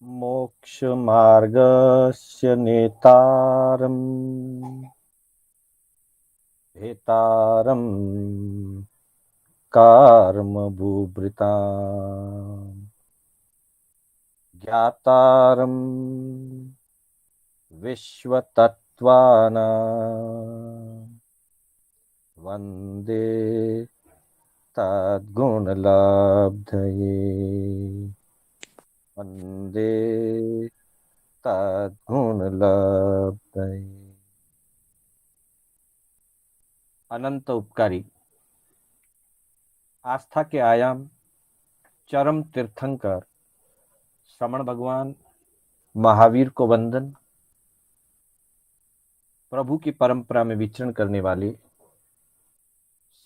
मोक्षमार्गस्य नेतारम् भेतारम् कर्मभूभृताम् ज्ञातारम् विश्वतत्त्वानाम् वन्दे तद्गुणलब्धये। वन्दे तद्गुणलब्धये। अनंत उपकारी आस्था के आयाम चरम तीर्थंकर श्रमण भगवान महावीर को वंदन। प्रभु की परंपरा में विचरण करने वाले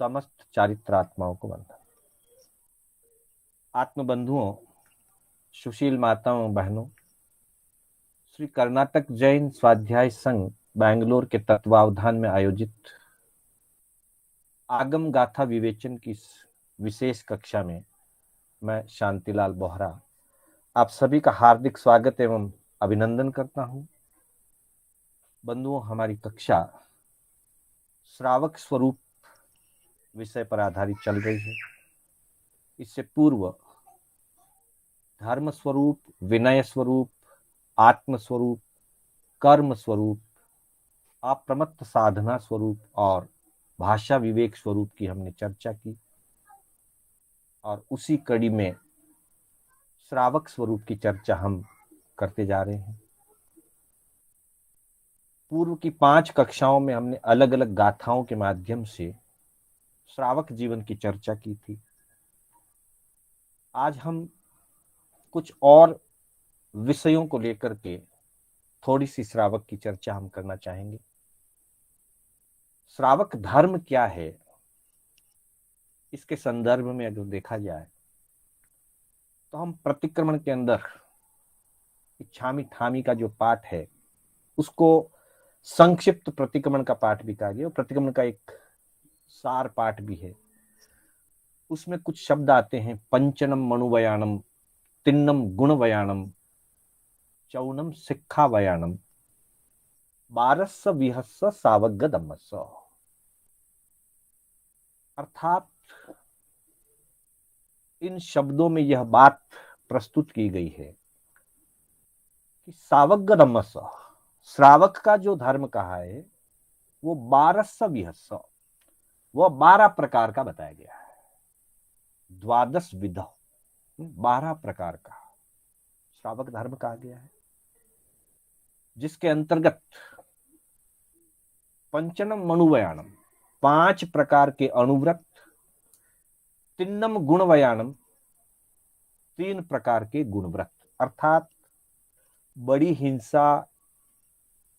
समस्त चारित्रात्माओं को वंदन। आत्मबंधुओं, सुशील माताओं, बहनों, श्री कर्नाटक जैन स्वाध्याय संघ बैंगलोर के तत्वावधान में आयोजित आगम गाथा विवेचन की इस विशेष कक्षा में मैं शांतिलाल बोहरा आप सभी का हार्दिक स्वागत एवं अभिनंदन करता हूं। बंधुओं, हमारी कक्षा श्रावक स्वरूप विषय पर आधारित चल रही है। इससे पूर्व धर्म स्वरूप, विनय स्वरूप, आत्म स्वरूप, कर्म स्वरूप, अप्रमत्त साधना स्वरूप और भाषा विवेक स्वरूप की हमने चर्चा की और उसी कड़ी में श्रावक स्वरूप की चर्चा हम करते जा रहे हैं। पूर्व की 5 कक्षाओं में हमने अलग अलग गाथाओं के माध्यम से श्रावक जीवन की चर्चा की थी। आज हम कुछ और विषयों को लेकर के थोड़ी सी श्रावक की चर्चा हम करना चाहेंगे। श्रावक धर्म क्या है, इसके संदर्भ में अगर देखा जाए तो हम प्रतिक्रमण के अंदर इच्छामी ठामी का जो पाठ है उसको संक्षिप्त प्रतिक्रमण का पाठ भी कहा गया और प्रतिक्रमण का एक सार पाठ भी है। उसमें कुछ शब्द आते हैं, पंचनम मनुवयानम, तिन्नम गुणवयानम, चौनम शिक्षावयानम, बारस्स विहस्स सावगदमस्स। अर्थात इन शब्दों में यह बात प्रस्तुत की गई है कि सावगदमस्स, श्रावक का जो धर्म कहा है वो 12 विहस्स, वह 12 प्रकार का बताया गया है। 12 विध, 12 प्रकार का श्रावक धर्म कहा गया है, जिसके अंतर्गत पंचनम मनुवयानम, 5 प्रकार के अणुव्रत, तिन्नम गुणवयानम, 3 प्रकार के गुणव्रत, अर्थात बड़ी हिंसा,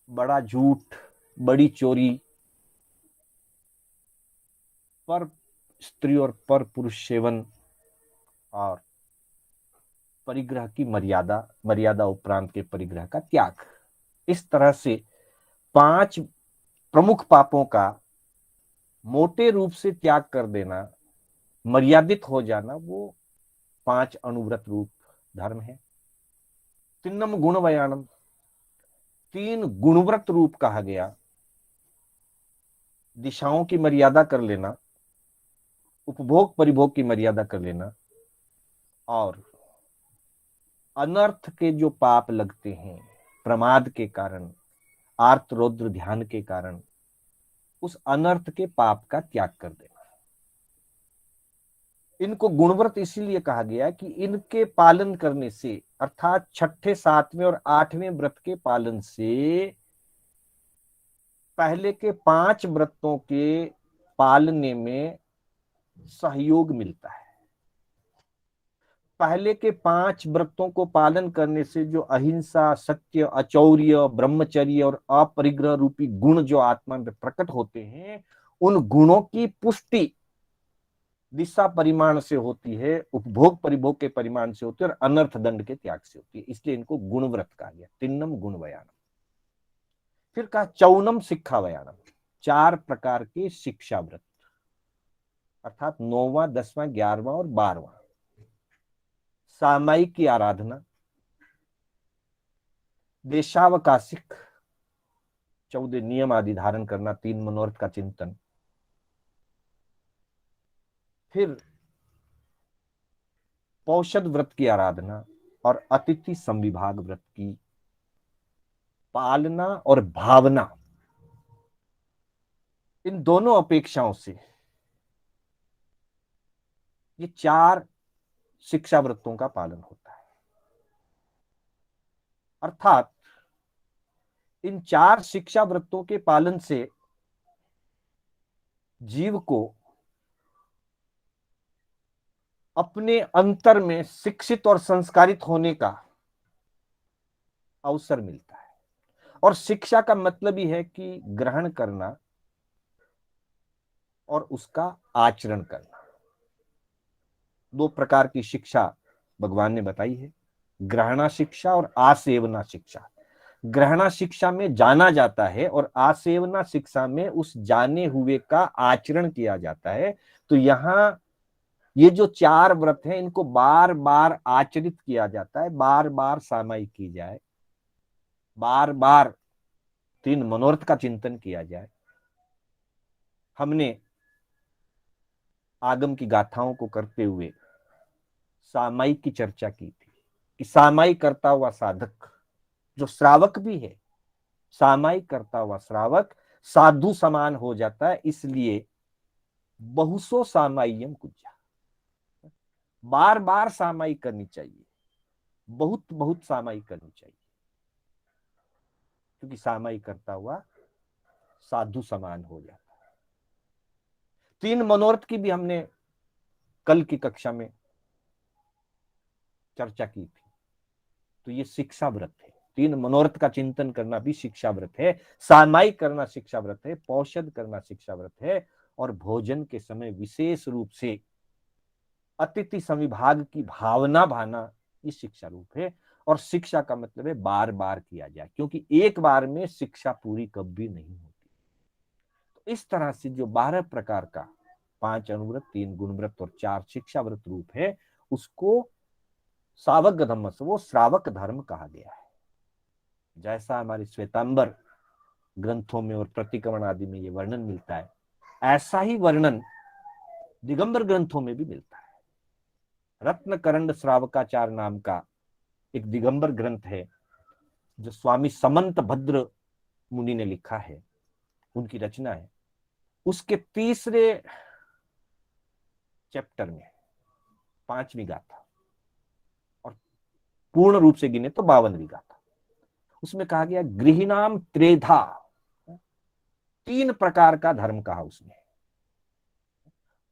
बड़ा झूठ, बड़ी चोरी, पर स्त्री और पर पुरुष सेवन और परिग्रह की मर्यादा उपरांत के परिग्रह का त्याग, इस तरह से 5 प्रमुख पापों का मोटे रूप से त्याग कर देना, मर्यादित हो जाना, वो 5 अनुव्रत रूप धर्म है। तिन्नम गुणवयानम, 3 गुणव्रत रूप कहा गया, दिशाओं की मर्यादा कर लेना, उपभोग परिभोग की मर्यादा कर लेना और अनर्थ के जो पाप लगते हैं प्रमाद के कारण, आर्त रौद्र ध्यान के कारण, उस अनर्थ के पाप का त्याग कर देना। इनको गुणव्रत इसीलिए कहा गया कि इनके पालन करने से, अर्थात 6ठे, 7वें और 8वें व्रत के पालन से पहले के 5 व्रतों के पालने में सहयोग मिलता है। पहले के 5 व्रतों को पालन करने से जो अहिंसा, सत्य, अचौर्य, ब्रह्मचर्य और अपरिग्रह रूपी गुण जो आत्मा में प्रकट होते हैं, उन गुणों की पुष्टि दिशा परिमाण से होती है, उपभोग परिभोग के परिमाण से होती है और अनर्थ दंड के त्याग से होती है। इसलिए इनको गुणव्रत कहा गया, तिन्नम गुणवयानम। फिर कहा चौनम शिक्षावयानम, 4 प्रकार के शिक्षा व्रत, अर्थात 9वां, 10वां, 11वां और 12वां। सामायिक की आराधना, देशावकाशिक 14 नियम आदि धारण करना, 3 मनोरथ का चिंतन, फिर पौषध व्रत की आराधना और अतिथि संविभाग व्रत की पालना और भावना, इन दोनों अपेक्षाओं से ये 4 शिक्षा व्रतों का पालन होता है। अर्थात इन 4 शिक्षा व्रतों के पालन से जीव को अपने अंतर में शिक्षित और संस्कारित होने का अवसर मिलता है। और शिक्षा का मतलब ही है कि ग्रहण करना और उसका आचरण करना। 2 प्रकार की शिक्षा भगवान ने बताई है, ग्रहणा शिक्षा और आसेवना शिक्षा। ग्रहणा शिक्षा में जाना जाता है और आसेवना शिक्षा में उस जाने हुए का आचरण किया जाता है। तो यहाँ ये जो 4 व्रत हैं, इनको बार बार आचरित किया जाता है, बार बार सामायिक की जाए, बार बार 3 मनोरथ का चिंतन किया जाए। हमने आगम की गाथाओं को करते हुए सामायिक की चर्चा की थी कि सामायिक करता हुआ साधक जो श्रावक भी है, सामायिक करता हुआ श्रावक साधु समान हो जाता है। इसलिए बहुसो सामायिकम कुज्जा, बार बार सामायिक करनी चाहिए, बहुत बहुत सामायिक करनी चाहिए, क्योंकि सामायिक करता हुआ साधु समान हो जाता है। 3 मनोरथ की भी हमने कल की कक्षा में चर्चा की थी। तो ये शिक्षा व्रत है, 3 मनोरथ का चिंतन करना भी शिक्षा व्रत है, सामायिक करना शिक्षा व्रत है, पौषध करना शिक्षा व्रत है, और भोजन के समय विशेष रूप से अतिथि संविभाग की भावना भाना, ये शिक्षा रूप है। और शिक्षा का मतलब है बार बार किया जाए, क्योंकि एक बार में शिक्षा पूरी कभी नहीं होती। तो इस तरह से जो 12 प्रकार का 5 अनुव्रत, 3 गुणव्रत और 4 शिक्षा व्रत रूप है, उसको सावक धर्म, वो श्रावक धर्म कहा गया है। जैसा हमारे श्वेतांबर ग्रंथों में और प्रतिक्रमण आदि में ये वर्णन मिलता है, ऐसा ही वर्णन दिगंबर ग्रंथों में भी मिलता है। रत्नकरंड श्रावकाचार नाम का एक दिगंबर ग्रंथ है जो स्वामी समंत भद्र मुनि ने लिखा है, उनकी रचना है। उसके 3रे चैप्टर में 5वीं गाथा, और पूर्ण रूप से गिने तो 52वीं गाथा, उसमें कहा गया गृहिणाम त्रेधा, 3 प्रकार का धर्म कहा उसने।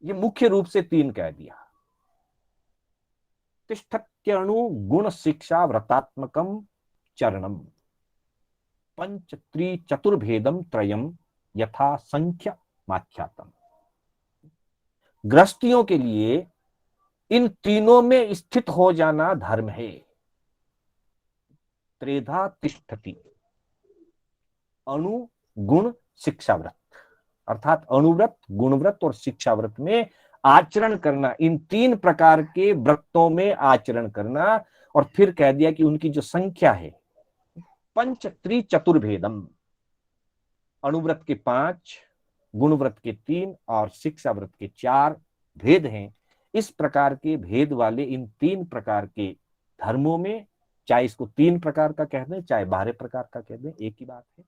ये मुख्य रूप से 3 कह दिया। तिष्ठत्यणु गुण शिक्षा व्रतात्मकम चरणम, पंच त्रि चतुर्भेदम त्रयम यथा संख्या माख्यातम। गृहस्थियों के लिए इन तीनों में स्थित हो जाना धर्म है। त्रेधा तिष्ठति, अणु गुण शिक्षा व्रत, अर्थात अणुव्रत, गुणव्रत और शिक्षा व्रत में आचरण करना, इन 3 प्रकार के व्रतों में आचरण करना। और फिर कह दिया कि उनकी जो संख्या है, पंच त्रि चतुर्भेदम, अणुव्रत के 5, गुणव्रत के 3 और शिक्षा व्रत के 4 भेद हैं। इस प्रकार के भेद वाले इन 3 प्रकार के धर्मों में, चाहे इसको 3 प्रकार का कह दें, चाहे 12 प्रकार का कह दें, एक ही बात है।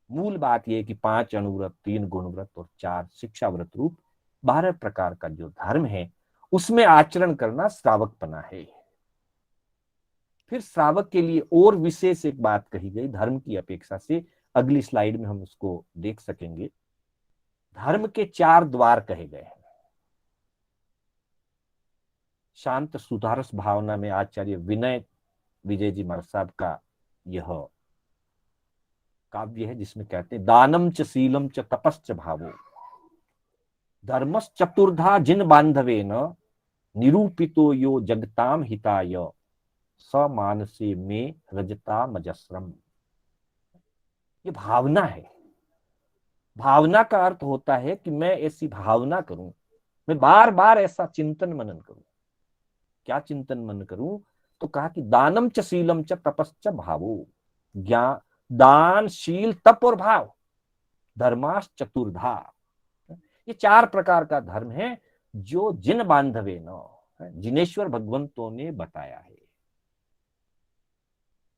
मूल बात यह है कि 5 अणुव्रत, 3 गुणव्रत और 4 शिक्षा व्रत रूप 12 प्रकार का जो धर्म है, उसमें आचरण करना श्रावकपना है। फिर श्रावक के लिए और विशेष एक बात कही गई धर्म की अपेक्षा से, अगली स्लाइड में हम उसको देख सकेंगे। धर्म के 4 द्वार कहे गए हैं। शांत सुधारस भावना में आचार्य विनय विजय जी महाराज साहब का यह काव्य है, जिसमें कहते हैं दानम च शीलम च तपश्च भावो धर्मस चतुर्धा जिन बांधवे न निरूपितो यो जगताम हिताय स मानसे में रजता मजस्रम। ये भावना है। भावना का अर्थ होता है कि मैं ऐसी भावना करूं, मैं बार बार ऐसा चिंतन मनन करूं। क्या चिंतन मनन करूं? तो कहा कि दानम च शीलम च तपश्च भावो, ज्ञान, दान, शील, तप और भाव, धर्माश चतुर्धा। ये 4 प्रकार का धर्म है जो जिन बांधवे न, जिनेश्वर भगवंतों ने बताया है,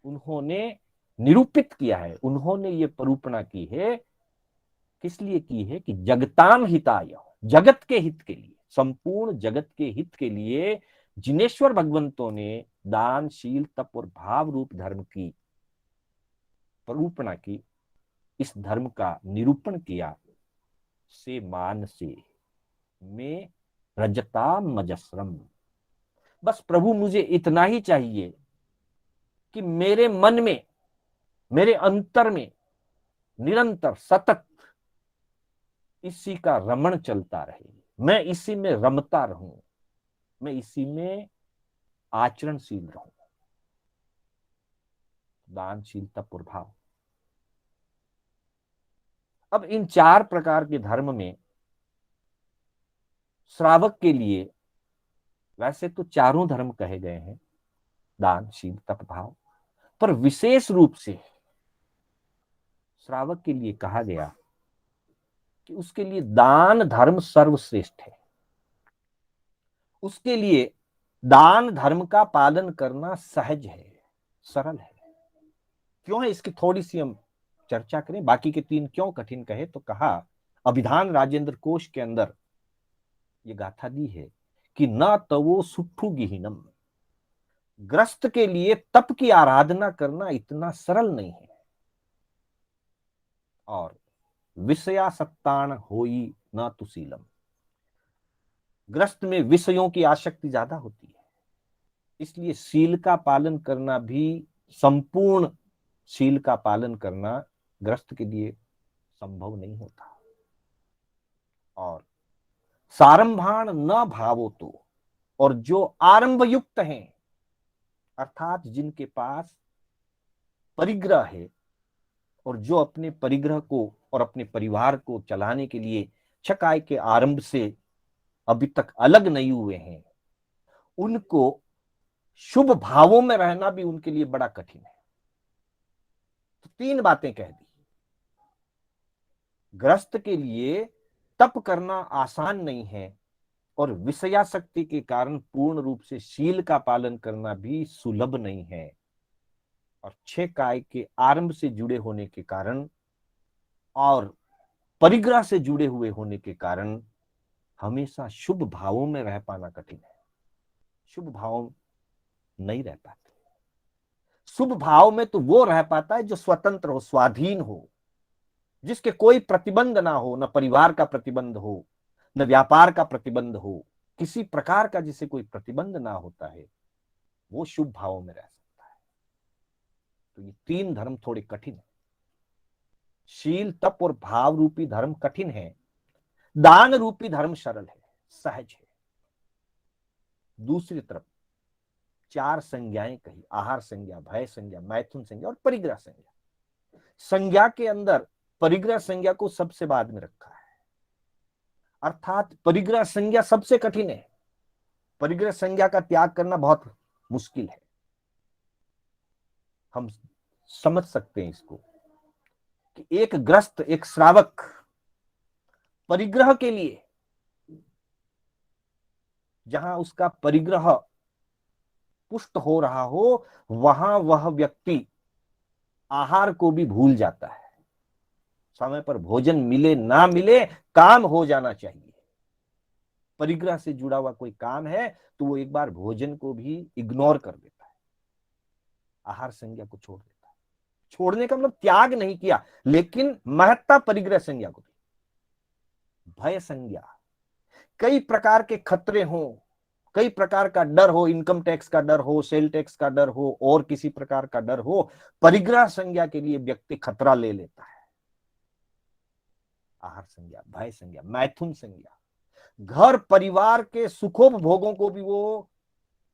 उन्होंने निरूपित किया है, उन्होंने ये परूपणा की है। किस लिए की है? कि जगताम हिताय, जगत के हित के लिए, संपूर्ण जगत के हित के लिए जिनेश्वर भगवंतों ने दान, शील, तप और भाव रूप धर्म की परूपणा की, इस धर्म का निरूपण किया। से मान से में रजताम मजस्रम, बस प्रभु मुझे इतना ही चाहिए कि मेरे मन में, मेरे अंतर में निरंतर सतत इसी का रमण चलता रहे, मैं इसी में रमता रहूं, मैं इसी में आचरणशील रहूं। दानशील, तप और भाव। अब इन 4 प्रकार के धर्म में श्रावक के लिए वैसे तो चारों धर्म कहे गए हैं, दान, शील, तप, भाव, पर विशेष रूप से श्रावक के लिए कहा गया कि उसके लिए दान धर्म सर्वश्रेष्ठ है। उसके लिए दान धर्म का पालन करना सहज है, सरल है। क्यों है, इसकी थोड़ी सी हम चर्चा करें। बाकी के 3 क्यों कठिन कहे, तो कहा अभिधान राजेंद्र कोश के अंदर ये गाथा दी है कि न तवो सुट्ठू गिहिनम, ग्रस्त के लिए तप की आराधना करना इतना सरल नहीं है। और विषयासक्तान होई न तुशीलम, ग्रस्त में विषयों की आसक्ति ज्यादा होती है, इसलिए शील का पालन करना भी, संपूर्ण शील का पालन करना ग्रस्त के लिए संभव नहीं होता। और सारंभाण न भावो तो, और जो आरंभ युक्त हैं, अर्थात जिनके पास परिग्रह है और जो अपने परिग्रह को और अपने परिवार को चलाने के लिए छकाय के आरंभ से अभी तक अलग नहीं हुए हैं, उनको शुभ भावों में रहना भी उनके लिए बड़ा कठिन है। तो 3 बातें कह दी। ग्रस्त के लिए तप करना आसान नहीं है, और विषयाशक्ति के कारण पूर्ण रूप से शील का पालन करना भी सुलभ नहीं है, और 6 काय के आरंभ से जुड़े होने के कारण और परिग्रह से जुड़े हुए होने के कारण हमेशा शुभ भावों में रह पाना कठिन है। शुभ भाव नहीं रह पाते। शुभ भाव में तो वो रह पाता है जो स्वतंत्र हो, स्वाधीन हो, जिसके कोई प्रतिबंध ना हो, न परिवार का प्रतिबंध हो, न व्यापार का प्रतिबंध हो, किसी प्रकार का जिसे कोई प्रतिबंध ना होता है, वो शुभ भावों में रह सकता है। तो ये 3 धर्म थोड़े कठिन है। शील, तप और भाव रूपी धर्म कठिन है, दान रूपी धर्म सरल है, सहज है। दूसरी तरफ 4 संज्ञाएं कही, आहार संज्ञा, भय संज्ञा, मैथुन संज्ञा और परिग्रह संज्ञा। संज्ञा के अंदर परिग्रह संज्ञा को सबसे बाद में रखा है, अर्थात परिग्रह संज्ञा सबसे कठिन है। परिग्रह संज्ञा का त्याग करना बहुत मुश्किल है। हम समझ सकते हैं इसको कि एक ग्रस्त, एक श्रावक परिग्रह के लिए, जहां उसका परिग्रह पुष्ट हो रहा हो, वहां वह व्यक्ति आहार को भी भूल जाता है। समय पर भोजन मिले ना मिले, काम हो जाना चाहिए। परिग्रह से जुड़ा हुआ कोई काम है तो वो एक बार भोजन को भी इग्नोर कर देता है, आहार संज्ञा को छोड़ देता है। छोड़ने का मतलब त्याग नहीं किया, लेकिन महत्ता परिग्रह संज्ञा को दी। भय संज्ञा, कई प्रकार के खतरे हो, कई प्रकार का डर हो, इनकम टैक्स का डर हो, सेल टैक्स का डर हो, और किसी प्रकार का डर हो, परिग्रह संज्ञा के लिए व्यक्ति खतरा ले लेता है। आहार संज्ञा, भय संज्ञा, मैथुन संज्ञा, घर परिवार के सुखोपभोगों को भी वो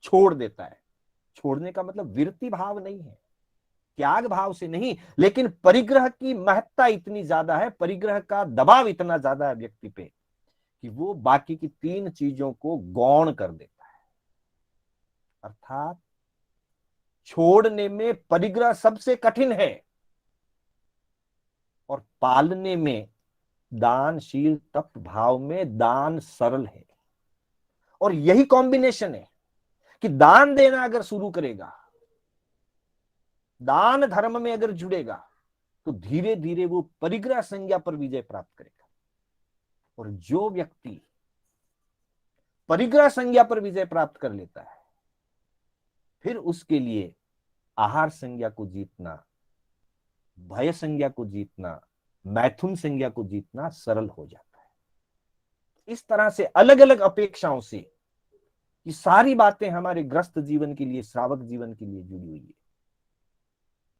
छोड़ देता है। छोड़ने का मतलब विरति भाव नहीं है, त्याग भाव से नहीं, लेकिन परिग्रह की महत्ता इतनी ज्यादा है, परिग्रह का दबाव इतना ज्यादा है व्यक्ति पे कि वो बाकी की 3 चीजों को गौण कर देता है। अर्थात छोड़ने में परिग्रह सबसे कठिन है और पालने में दानशील तप भाव में दान सरल है। और यही कॉम्बिनेशन है कि दान देना अगर शुरू करेगा, दान धर्म में अगर जुड़ेगा, तो धीरे धीरे वो परिग्रह संज्ञा पर विजय प्राप्त करेगा। और जो व्यक्ति परिग्रह संज्ञा पर विजय प्राप्त कर लेता है, फिर उसके लिए आहार संज्ञा को जीतना, भय संज्ञा को जीतना, मैथुन संज्ञा को जीतना सरल हो जाता है। इस तरह से अलग अलग अपेक्षाओं से ये सारी बातें हमारे ग्रस्त जीवन के लिए, श्रावक जीवन के लिए जुड़ी हुई है।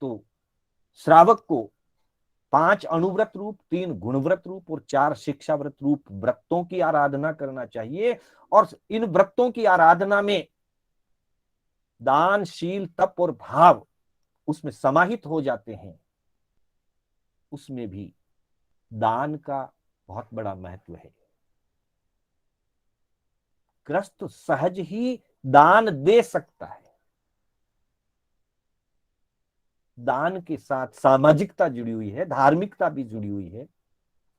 तो श्रावक को 5 अणुव्रत रूप, 3 गुणव्रत रूप और 4 शिक्षाव्रत रूप व्रतों की आराधना करना चाहिए। और इन व्रतों की आराधना में दान, शील, तप और भाव उसमें समाहित हो जाते हैं। उसमें भी दान का बहुत बड़ा महत्व है। ग्रस्त सहज ही दान दे सकता है। दान के साथ सामाजिकता जुड़ी हुई है, धार्मिकता भी जुड़ी हुई है,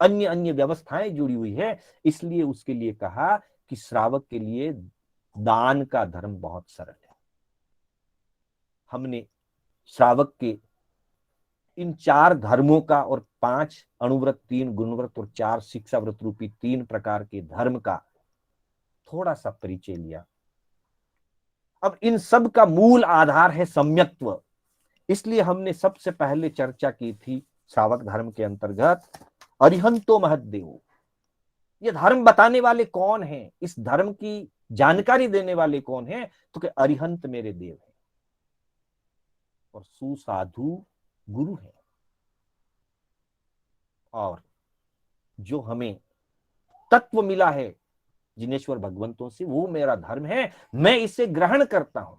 अन्य अन्य व्यवस्थाएं जुड़ी हुई है। इसलिए उसके लिए कहा कि श्रावक के लिए दान का धर्म बहुत सरल है। हमने श्रावक के इन 4 धर्मों का और 5 अणुव्रत, 3 गुणव्रत और 4 शिक्षाव्रत रूपी 3 प्रकार के धर्म का थोड़ा सा परिचय लिया। अब इन सब का मूल आधार है सम्यक्त्व। इसलिए हमने सबसे पहले चर्चा की थी श्रावक धर्म के अंतर्गत अरिहंतो महद्देव। ये धर्म बताने वाले कौन हैं, इस धर्म की जानकारी देने वाले कौन हैं? तो कि अरिहंत मेरे देव हैं और सुसाधु गुरु हैं। और जो हमें तत्व मिला है जिनेश्वर भगवंतों से, वो मेरा धर्म है, मैं इसे ग्रहण करता हूं।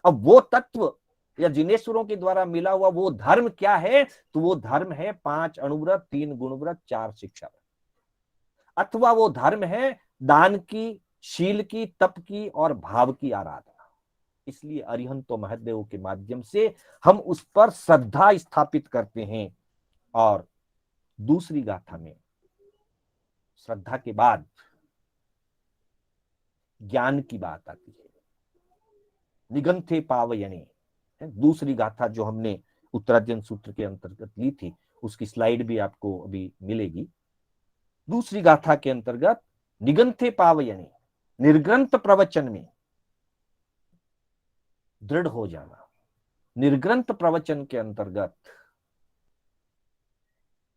अब वो तत्व या जिनेश्वरों के द्वारा मिला हुआ वो धर्म क्या है? तो वो धर्म है 5 अणुव्रत, 3 गुणव्रत, 4 शिक्षाव्रत। अथवा वो धर्म है दान की, शील की, तप की और भाव की आराधना। इसलिए अरिहंतो महदेव के माध्यम से हम उस पर श्रद्धा स्थापित करते हैं। और दूसरी गाथा में श्रद्धा के बाद ज्ञान की बात आती है। निगंथे पावयने, दूसरी गाथा जो हमने उत्तरार्जन सूत्र के अंतर्गत ली थी, उसकी स्लाइड भी आपको अभी मिलेगी। दूसरी गाथा के अंतर्गत निगंथे पावयने, निर्ग्रंथ प्रवचन में दृढ़ हो जाना। निर्ग्रंथ प्रवचन के अंतर्गत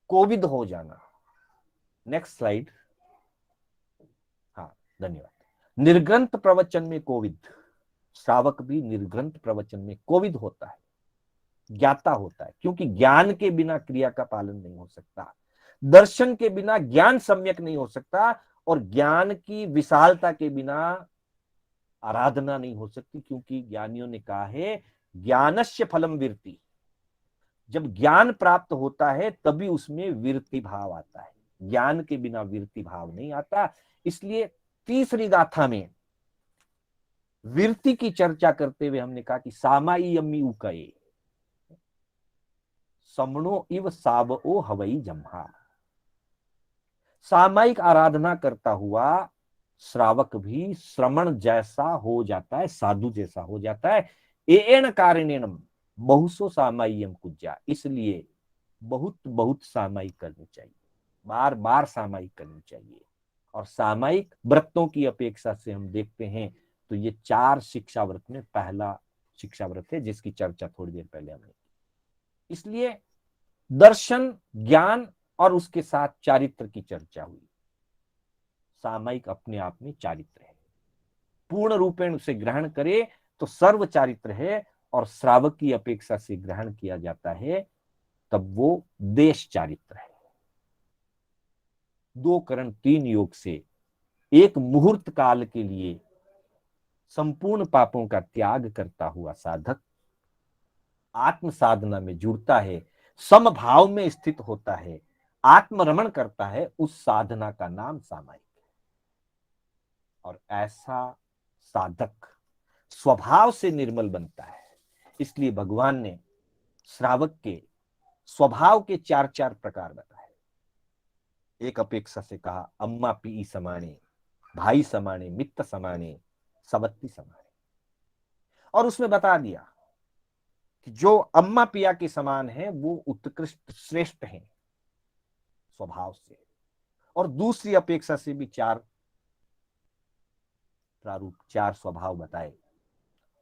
कोविद हो जाना। Next slide. हाँ, धन्यवाद। निर्ग्रंथ प्रवचन में कोविद, श्रावक भी निर्ग्रंथ प्रवचन में कोविद होता है, ज्ञाता होता है। क्योंकि ज्ञान के बिना क्रिया का पालन नहीं हो सकता, दर्शन के बिना ज्ञान सम्यक नहीं हो सकता, और ज्ञान की विशालता के बिना आराधना नहीं हो सकती। क्योंकि ज्ञानियों ने कहा है ज्ञानस्य फलम विरति। जब ज्ञान प्राप्त होता है तभी उसमें विरति भाव आता है, ज्ञान के बिना विरति भाव नहीं आता। इसलिए तीसरी गाथा में विरति की चर्चा करते हुए हमने कहा कि सामाई अम्मी उकये समणो इव सावओ हवई जम्हा। सामायिक आराधना करता हुआ श्रावक भी श्रमण जैसा हो जाता है, साधु जैसा हो जाता है। एन कारणेनम बहुसो सामायियम कुज्जा। इसलिए बहुत बहुत सामायिक करनी चाहिए, बार बार सामायिक करनी चाहिए। और सामायिक व्रतों की अपेक्षा से हम देखते हैं तो ये 4 शिक्षा व्रत में पहला शिक्षा व्रत है, जिसकी चर्चा थोड़ी देर पहले हमने की। इसलिए दर्शन, ज्ञान और उसके साथ चारित्र की चर्चा हुई। सामायिक अपने आप में चारित्र है, पूर्ण रूपेण उसे ग्रहण करे तो सर्व चारित्र है। और श्रावक की अपेक्षा से ग्रहण किया जाता है तब वो देश चारित्र है। 2 करण 3 योग से एक मुहूर्त काल के लिए संपूर्ण पापों का त्याग करता हुआ साधक आत्म साधना में जुड़ता है, समभाव में स्थित होता है, आत्मरमण करता है। उस साधना का नाम सामायिक है। और ऐसा साधक स्वभाव से निर्मल बनता है। इसलिए भगवान ने श्रावक के स्वभाव के चार चार प्रकार बताए। एक अपेक्षा से कहा अम्मा पी समाने, भाई समाने, मित्र समाने, सवत्ती समाने। और उसमें बता दिया कि जो अम्मा पिया के समान है वो उत्कृष्ट श्रेष्ठ हैं स्वभाव से। और दूसरी अपेक्षा से भी चार प्रारूप, चार स्वभाव बताए।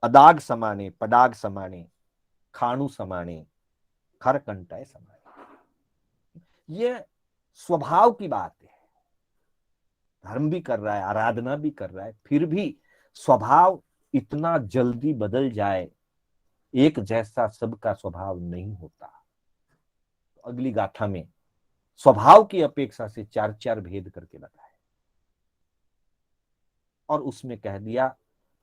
अदाग समाने, पदाग समाने, खाणु समाने, खरकंटाए समाने। ये स्वभाव की बात है। धर्म भी कर रहा है, आराधना भी कर रहा है, फिर भी स्वभाव इतना जल्दी बदल जाए, एक जैसा सबका स्वभाव नहीं होता। तो अगली गाथा में स्वभाव की अपेक्षा से चार चार भेद करके बताए और उसमें कह दिया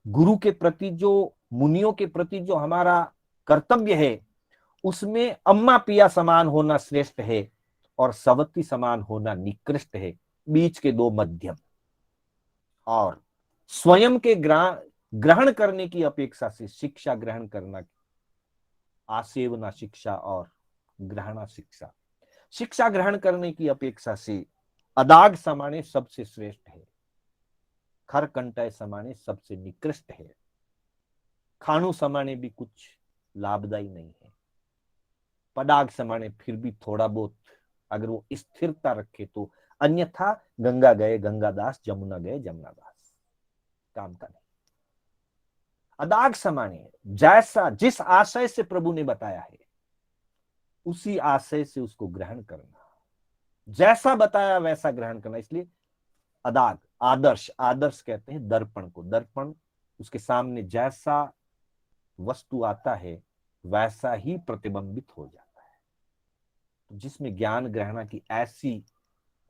गुरु के प्रति, जो मुनियों के प्रति जो हमारा कर्तव्य है, उसमें अम्मा पिया समान होना श्रेष्ठ है और सवती समान होना निकृष्ट है, बीच के दो मध्यम। और स्वयं के ग्रहण करने की अपेक्षा से शिक्षा ग्रहण करना, आसेवना शिक्षा और ग्रहणा शिक्षा, शिक्षा ग्रहण करने की अपेक्षा से अदाग समाने सबसे श्रेष्ठ है, खरकंटाए समाने सबसे निकृष्ट है, खाणु समाने भी कुछ लाभदायी नहीं है, पदाग समाने फिर भी थोड़ा बहुत अगर वो स्थिरता रखे तो, अन्यथा गंगा गए गंगादास, जमुना गए जमुनादास, काम का नहीं। अदाग समाने जैसा जिस आशय से प्रभु ने बताया है उसी आशय से उसको ग्रहण करना, जैसा बताया वैसा ग्रहण करना। इसलिए अदाग आदर्श, आदर्श कहते हैं दर्पण को। दर्पण उसके सामने जैसा वस्तु आता है वैसा ही प्रतिबिंबित हो जाता है। तो जिसमें ज्ञान ग्रहण की ऐसी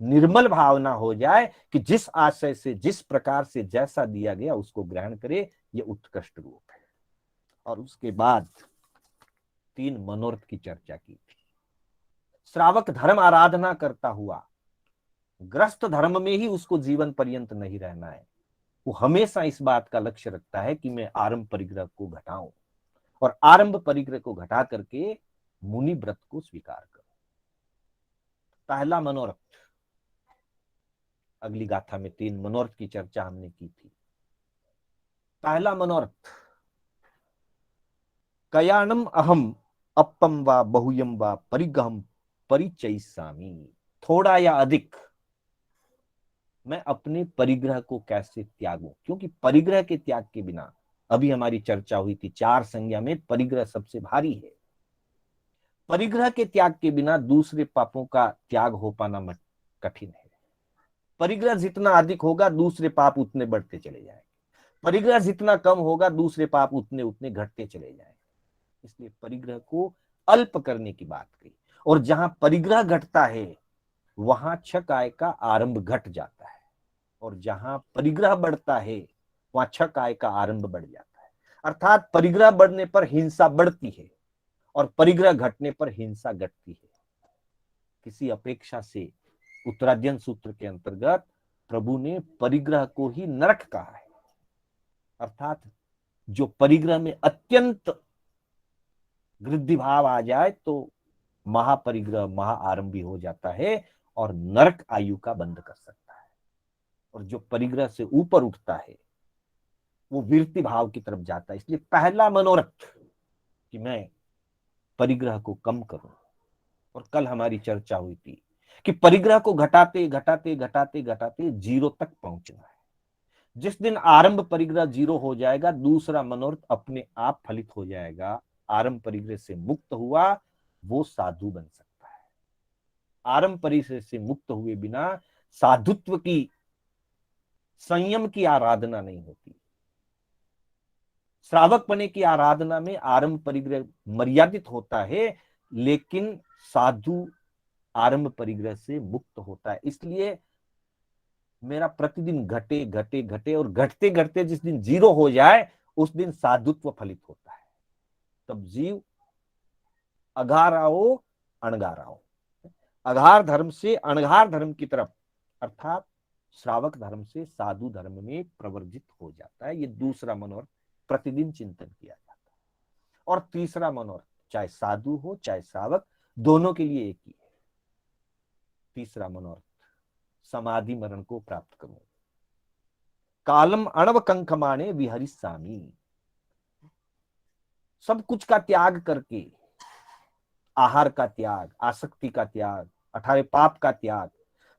निर्मल भावना हो जाए कि जिस आशय से, जिस प्रकार से जैसा दिया गया उसको ग्रहण करे, यह उत्कृष्ट रूप है। और उसके बाद तीन मनोरथ की चर्चा की थी। श्रावक धर्म आराधना करता हुआ ग्रस्त धर्म में ही उसको जीवन पर्यंत नहीं रहना है। वो हमेशा इस बात का लक्ष्य रखता है कि मैं आरंभ परिग्रह को घटाऊं और आरंभ परिग्रह को घटा करके मुनि व्रत को स्वीकार करूं। पहला मनोरथ, अगली गाथा में तीन मनोरथ की चर्चा हमने की थी। पहला मनोरथ, कयानम अहम अपम व बहुयम व परिगहम परिचयिष्यामि, थोड़ा या अधिक मैं अपने परिग्रह को कैसे त्यागूं, क्योंकि परिग्रह के त्याग के बिना, अभी हमारी चर्चा हुई थी चार संज्ञा में परिग्रह सबसे भारी है, परिग्रह के त्याग के बिना दूसरे पापों का त्याग हो पाना कठिन है। परिग्रह जितना अधिक होगा दूसरे पाप उतने बढ़ते चले जाएंगे, परिग्रह जितना कम होगा दूसरे पाप उतने उतने घटते चले जाएंगे। इसलिए परिग्रह को अल्प करने की बात कही। और जहां परिग्रह घटता है वहां छक आय का आरंभ घट जाता है, और जहां परिग्रह बढ़ता है वहां छक आय का आरंभ बढ़ जाता है। अर्थात परिग्रह बढ़ने पर हिंसा बढ़ती है और परिग्रह घटने पर हिंसा घटती है। किसी अपेक्षा से उत्तराध्ययन सूत्र के अंतर्गत प्रभु ने परिग्रह को ही नरक कहा है। अर्थात जो परिग्रह में अत्यंत वृद्धि भाव आ जाए तो महापरिग्रह महाआरंभी हो जाता है और नरक आयु का बंद कर सकता है। और जो परिग्रह से ऊपर उठता है वो वीरति भाव की तरफ जाता है। इसलिए पहला मनोरथ कि मैं परिग्रह को कम करूं। और कल हमारी चर्चा हुई थी कि परिग्रह को घटाते घटाते घटाते घटाते जीरो तक पहुंचना है। जिस दिन आरंभ परिग्रह जीरो हो जाएगा दूसरा मनोरथ अपने आप फलित हो जाएगा। आरंभ परिग्रह से मुक्त हुआ वो साधु बन सकता है। आरंभ परिग्रह से मुक्त हुए बिना साधुत्व की, संयम की आराधना नहीं होती। श्रावक बने की आराधना में आरंभ परिग्रह मर्यादित होता है, लेकिन साधु आरंभ परिग्रह से मुक्त होता है। इसलिए मेरा प्रतिदिन घटे घटे घटे और घटते घटते जिस दिन जीरो हो जाए उस दिन साधुत्व फलित होता है। तब जीव अघार आओ अणगार आओ, अघार धर्म से अणघार धर्म की तरफ, अर्थात श्रावक धर्म से साधु धर्म में प्रवर्जित हो जाता है। ये दूसरा मनोरथ प्रतिदिन चिंतन किया जाता है। और तीसरा मनोरथ, चाहे साधु हो चाहे सावक, दोनों के लिए एक ही है। तीसरा मनोरथ, समाधि मरण को प्राप्त करूं। कालम अणव कंकमाणे विहरिस्सामी, सब कुछ का त्याग करके, आहार का त्याग, आसक्ति का त्याग, 18 पाप का त्याग,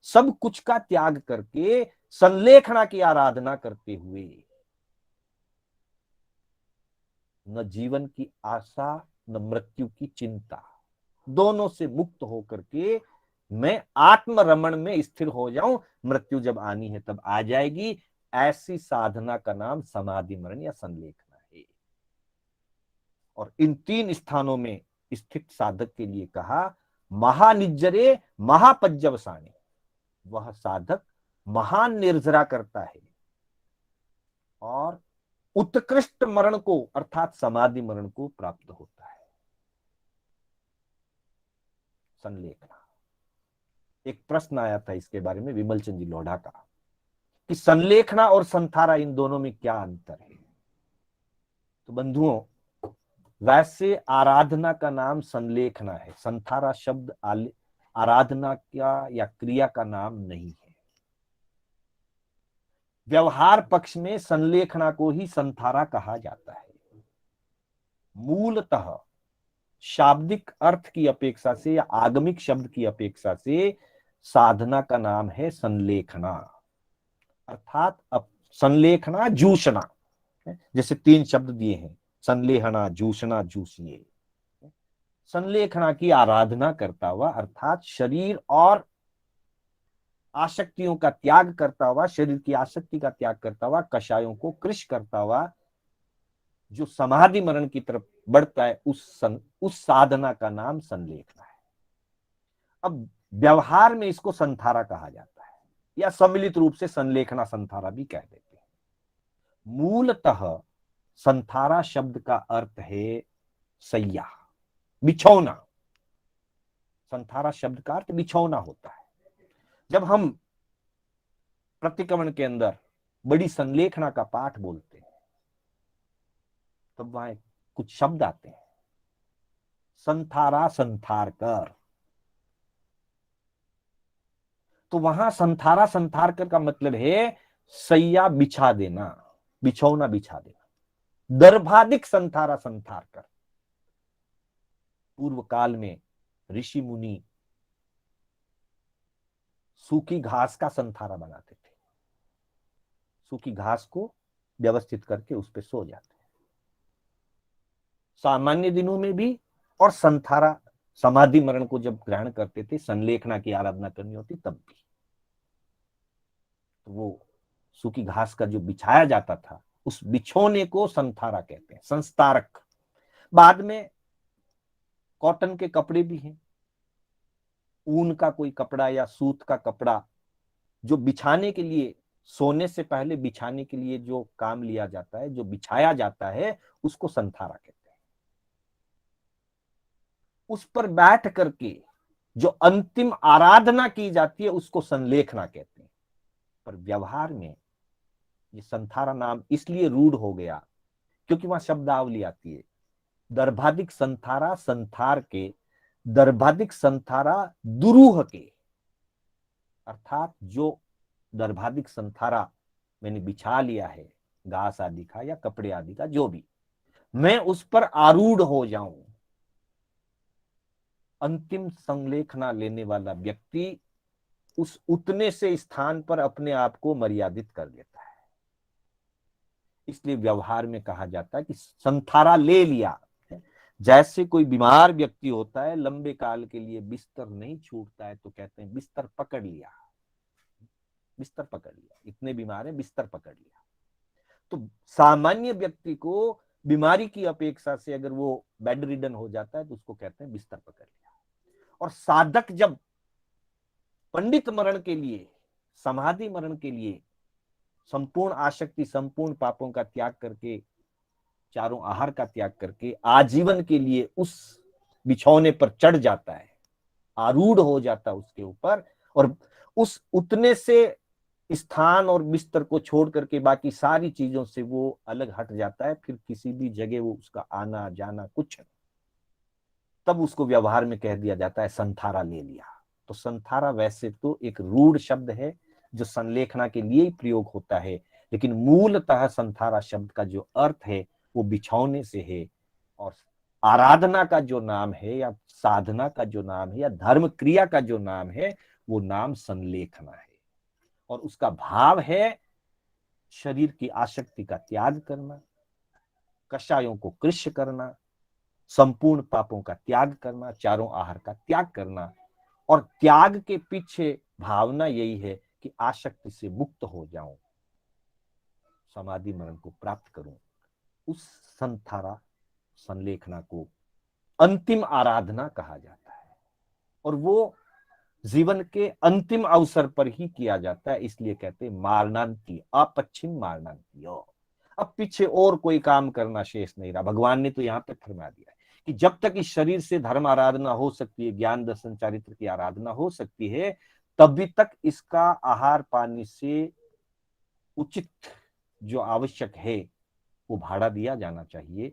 सब कुछ का त्याग करके संलेखना की आराधना करते हुए, न जीवन की आशा न मृत्यु की चिंता, दोनों से मुक्त होकर के मैं आत्मरमण में स्थिर हो जाऊं, मृत्यु जब आनी है तब आ जाएगी, ऐसी साधना का नाम समाधि मरण या संलेखना है। और इन 3 स्थानों में स्थित साधक के लिए कहा, महानिज्जरे महापज्जवसाने, वह साधक महान निर्जरा करता है और उत्कृष्ट मरण को अर्थात समाधि मरण को प्राप्त होता है। संलेखना, एक प्रश्न आया था इसके बारे में विमल चंद जी लोढ़ा का, कि संलेखना और संथारा, इन दोनों में क्या अंतर है। तो बंधुओं, वैसे आराधना का नाम संलेखना है, संथारा शब्द आराधना का या क्रिया का नाम नहीं है। व्यवहार पक्ष में संलेखना को ही संथारा कहा जाता है। मूलतः शाब्दिक अर्थ की अपेक्षा से या आगमिक शब्द की अपेक्षा से साधना का नाम है संलेखना, अर्थात संलेखना जूशना, जैसे 3 शब्द दिए हैं, संलेहना, जूशना, जूसिए। संलेखना की आराधना करता हुआ अर्थात शरीर और आसक्तियों का त्याग करता हुआ, शरीर की आसक्ति का त्याग करता हुआ, कषायों को कृश करता हुआ जो समाधि मरण की तरफ बढ़ता है, उस साधना का नाम संलेखना है। अब व्यवहार में इसको संथारा कहा जाता है, या सम्मिलित रूप से संलेखना संथारा भी कह देते हैं। मूलतः संथारा शब्द का अर्थ है सैया, बिछौना। संथारा शब्द का अर्थ बिछौना होता है। जब हम प्रतिक्रमण के अंदर बड़ी संलेखना का पाठ बोलते हैं तब वहां कुछ शब्द आते हैं, संथारा संथार कर। तो वहां संथारा संथार कर का मतलब है सैया बिछा देना, बिछौना बिछा देना। दर्भादिक संथारा संथार कर। पूर्व काल में ऋषि मुनि सूखी घास का संथारा बनाते थे, सूखी घास को व्यवस्थित करके उस पर सो जाते हैं, सामान्य दिनों में भी। और संथारा समाधि मरण को जब ग्रहण करते थे, संलेखना की आराधना करनी होती तब भी, तो वो सूखी घास का जो बिछाया जाता था उस बिछोने को संथारा कहते हैं, संस्तारक। बाद में कॉटन के कपड़े भी हैं, ऊन का कोई कपड़ा या सूत का कपड़ा जो बिछाने के लिए, सोने से पहले बिछाने के लिए जो काम लिया जाता है, जो बिछाया जाता है, उसको संथारा कहते हैं। उस पर बैठ करके जो अंतिम आराधना की जाती है उसको संलेखना कहते हैं। पर व्यवहार में ये संथारा नाम इसलिए रूढ़ हो गया क्योंकि वहां शब्दावली आती है, दर्भादिक संथारा संथार के, दर्भादिक संथारा दुरूह के, अर्थात जो दर्भादिक संथारा मैंने बिछा लिया है, घास आदि का या कपड़े आदि का, जो भी, मैं उस पर आरूढ़ हो जाऊं। अंतिम संलेखना लेने वाला व्यक्ति उस उतने से स्थान पर अपने आप को मर्यादित कर लेता है। इसलिए व्यवहार में कहा जाता है कि संथारा ले लिया। जैसे कोई बीमार व्यक्ति होता है, लंबे काल के लिए बिस्तर नहीं छूटता है, तो कहते हैं बिस्तर पकड़ लिया, बिस्तर पकड़ लिया, इतने बीमार है, बिस्तर पकड़ लिया। तो सामान्य व्यक्ति को बीमारी की अपेक्षा से अगर वो बेड रिडन हो जाता है तो उसको कहते हैं बिस्तर पकड़ लिया। और साधक जब पंडित मरण के लिए, समाधि मरण के लिए संपूर्ण आसक्ति, संपूर्ण पापों का त्याग करके, चारों आहार का त्याग करके आजीवन के लिए उस बिछौने पर चढ़ जाता है, आरूढ़ हो जाता है उसके ऊपर, और उस उतने से स्थान और बिस्तर को छोड़ करके बाकी सारी चीजों से वो अलग हट जाता है, फिर किसी भी जगह वो उसका आना जाना कुछ नहीं, तब उसको व्यवहार में कह दिया जाता है संथारा ले लिया। तो संथारा वैसे तो एक रूढ़ शब्द है जो संलेखना के लिए ही प्रयोग होता है, लेकिन मूलतः संथारा शब्द का जो अर्थ है वो बिछौने से है। और आराधना का जो नाम है या साधना का जो नाम है या धर्म क्रिया का जो नाम है वो नाम संलेखना है। और उसका भाव है शरीर की आसक्ति का त्याग करना, कषायों को कृष्य करना, संपूर्ण पापों का त्याग करना, चारों आहार का त्याग करना। और त्याग के पीछे भावना यही है कि आसक्ति से मुक्त हो जाऊं, समाधि मरण को प्राप्त करूं। उस संथारा संलेखना को अंतिम आराधना कहा जाता है और वो जीवन के अंतिम अवसर पर ही किया जाता है, इसलिए कहते हैं मारणांती, अपच्छिन्न मारणांती। अब पीछे और कोई काम करना शेष नहीं रहा। भगवान ने तो यहां तक फरमा दिया है कि जब तक इस शरीर से धर्म आराधना हो सकती है, ज्ञान दर्शन चारित्र की आराधना हो सकती है, तभी तक इसका आहार पानी से उचित जो आवश्यक है वो भाड़ा दिया जाना चाहिए।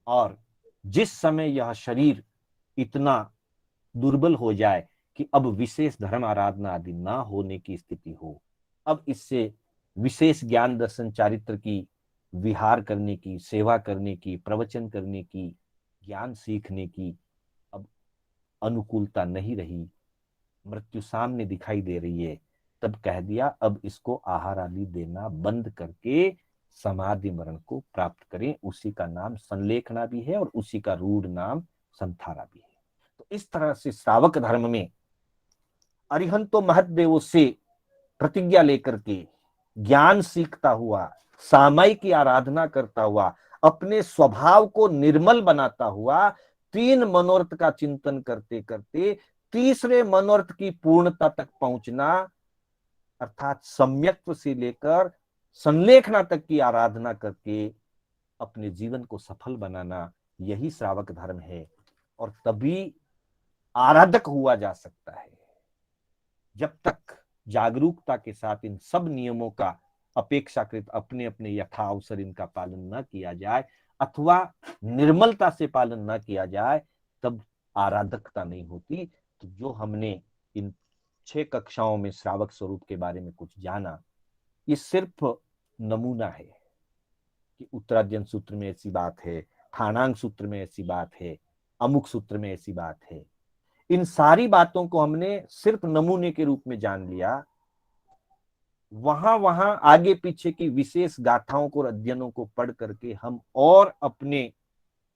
और जिस समय यह शरीर इतना दुर्बल हो जाए कि अब विशेष धर्म आराधना आदि ना होने की स्थिति हो, अब इससे विशेष ज्ञान दर्शन चारित्र की विहार करने की, सेवा करने की, प्रवचन करने की, ज्ञान सीखने की अब अनुकूलता नहीं रही, मृत्यु सामने दिखाई दे रही है, तब कह दिया अब इसको आहार आदि देना बंद करके समाधि मरण को प्राप्त करें। उसी का नाम संलेखना भी है और उसी का रूढ़ नाम संथारा भी है। तो इस तरह से श्रावक धर्म में अरिहंतो महदेवों से प्रतिज्ञा लेकर के ज्ञान सीखता हुआ, सामाई की आराधना करता हुआ, अपने स्वभाव को निर्मल बनाता हुआ, तीन मनोरथ का चिंतन करते करते तीसरे मनोरथ की पूर्णता तक पहुंचना, अर्थात सम्यक्त्व से लेकर संलेखना तक की आराधना करके अपने जीवन को सफल बनाना, यही श्रावक धर्म है। और तभी आराधक हुआ जा सकता है। जब तक जागरूकता के साथ इन सब नियमों का अपेक्षाकृत अपने अपने यथा अवसर इनका पालन न किया जाए अथवा निर्मलता से पालन न किया जाए, तब आराधकता नहीं होती। तो जो हमने इन 6 कक्षाओं में श्रावक स्वरूप के बारे में कुछ जाना, ये सिर्फ नमूना है कि उत्तराध्ययन सूत्र में ऐसी बात है, थानांग सूत्र में ऐसी बात है, अमुक सूत्र में ऐसी बात है। इन सारी बातों को हमने सिर्फ नमूने के रूप में जान लिया। वहां वहां आगे पीछे की विशेष गाथाओं को, अध्ययनों को पढ़ करके हम और अपने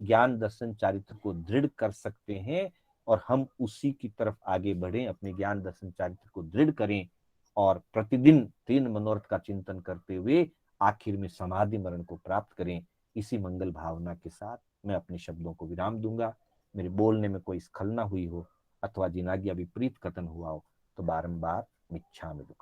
ज्ञान दर्शन चारित्र को दृढ़ कर सकते हैं और हम उसी की तरफ आगे बढ़ें, अपने ज्ञान दर्शन चारित्र को दृढ़ करें और प्रतिदिन तीन मनोरथ का चिंतन करते हुए आखिर में समाधि मरण को प्राप्त करें। इसी मंगल भावना के साथ मैं अपने शब्दों को विराम दूंगा। मेरे बोलने में कोई स्खलना हुई हो अथवा जिनाज्ञा विपरीत कथन हुआ हो तो बारंबार मिच्छामि दुक्कडम।